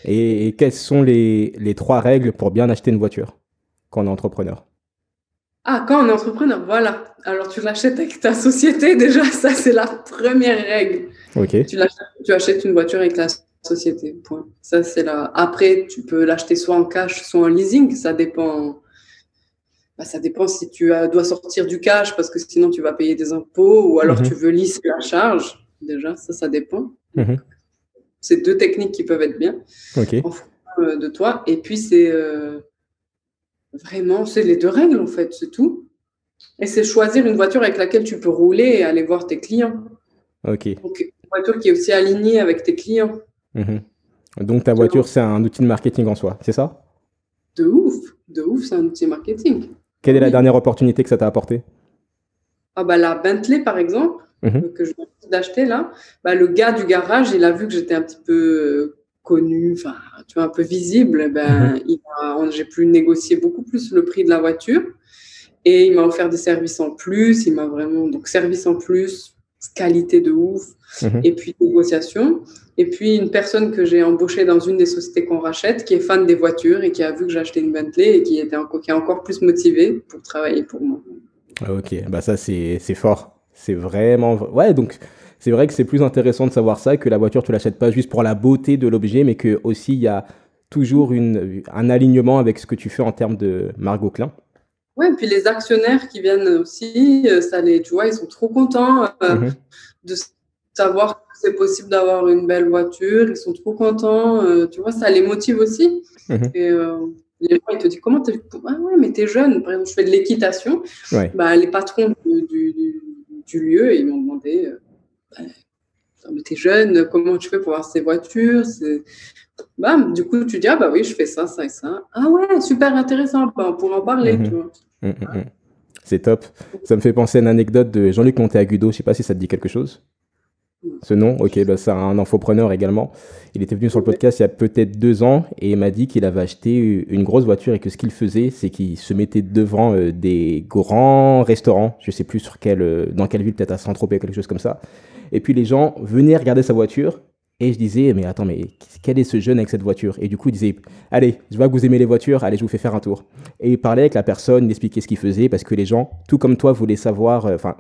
Et quelles sont les trois règles pour bien acheter une voiture quand on est entrepreneur? Ah, quand on est entrepreneur, voilà. Alors, tu l'achètes avec ta société, déjà, ça, c'est la première règle. Ok. Tu achètes une voiture avec la société, point. Ça, c'est là. Après, tu peux l'acheter soit en cash, soit en leasing. Ça dépend. Bah, ça dépend si dois sortir du cash parce que sinon tu vas payer des impôts ou alors tu Mhm. veux lisser la charge. Déjà, ça dépend. Donc, Mhm. c'est deux techniques qui peuvent être bien Ok. en fonction de toi. Et puis, c'est vraiment, c'est les deux règles en fait, c'est tout. Et c'est choisir une voiture avec laquelle tu peux rouler et aller voir tes clients. Ok. Donc, une voiture qui est aussi alignée avec tes clients. Mhm. Donc ta Tu voiture, vois. c'est un outil de marketing en soi, c'est ça? De ouf, c'est un outil marketing. Ah Quelle est la oui. dernière opportunité que ça t'a apporté? Ah bah, la Bentley, par exemple, Mhm. que je viens d'acheter là, bah, le gars du garage, il a vu que j'étais un petit peu connue, enfin, tu vois, un peu visible. Eh Mhm. ben, j'ai pu négocier beaucoup plus le prix de la voiture et il m'a offert des services en plus. Il m'a vraiment, donc, service en plus, qualité de ouf, Mhm. et puis négociation. Et puis, une personne que j'ai embauchée dans une des sociétés qu'on rachète, qui est fan des voitures et qui a vu que j'achetais une Bentley et qui est encore plus motivée pour travailler pour moi. Ok, bah ça c'est fort. C'est vraiment... Ouais, donc c'est vrai que c'est plus intéressant de savoir ça, que la voiture, tu l'achètes pas juste pour la beauté de l'objet, mais que aussi il y a toujours un alignement avec ce que tu fais en termes de Margot Klein. Ouais, puis les actionnaires qui viennent aussi, tu vois, ils sont trop contents Mhm. de savoir que c'est possible d'avoir une belle voiture. Ils sont trop contents, tu vois, ça les motive aussi. Mhm. Et les gens, ils te disent, comment t'es... Ah ouais, mais t'es jeune. Par exemple, je fais de l'équitation. Ouais. Bah, les patrons du lieu, ils m'ont demandé, bah, mais t'es jeune, comment tu fais pour avoir ces voitures? Bam, du coup, tu dis, ah bah oui, je fais ça, ça et ça. Ah ouais, super intéressant, bah, on pourra en parler, tu Mhm. vois. Mhm, mhm. C'est top. Ça me fait penser à une anecdote de Jean-Luc Monteagudo. Je sais pas si ça te dit quelque chose. Ce nom, ok, bah c'est un infopreneur également. Il était venu sur le podcast il y a peut-être 2 ans et il m'a dit qu'il avait acheté une grosse voiture et que ce qu'il faisait, c'est qu'il se mettait devant des grands restaurants, je sais plus dans quelle ville, peut-être à Saint-Tropez, quelque chose comme ça. Et puis les gens venaient regarder sa voiture et je disais, mais attends, mais quel est ce jeune avec cette voiture? Et du coup, il disait, allez, je vois que vous aimez les voitures, allez, je vous fais faire un tour. Et il parlait avec la personne, il expliquait ce qu'il faisait parce que les gens, tout comme toi, voulaient savoir, enfin,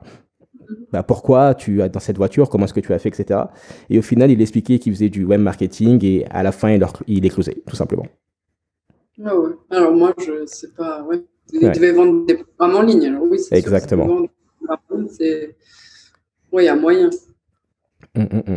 bah, pourquoi tu as dans cette voiture, comment est-ce que tu as fait, etc. Et au final, il expliquait qu'il faisait du web marketing et à la fin, il les closait, tout simplement. Ah ouais. Alors moi, je sais pas. Ouais. Ils Ouais, devaient vendre des programmes en ligne. Alors oui, c'est sûr que ça peut exactement. vendre des programmes en ligne. C'est... Oui, il y a moyen. Mm, mm, mm.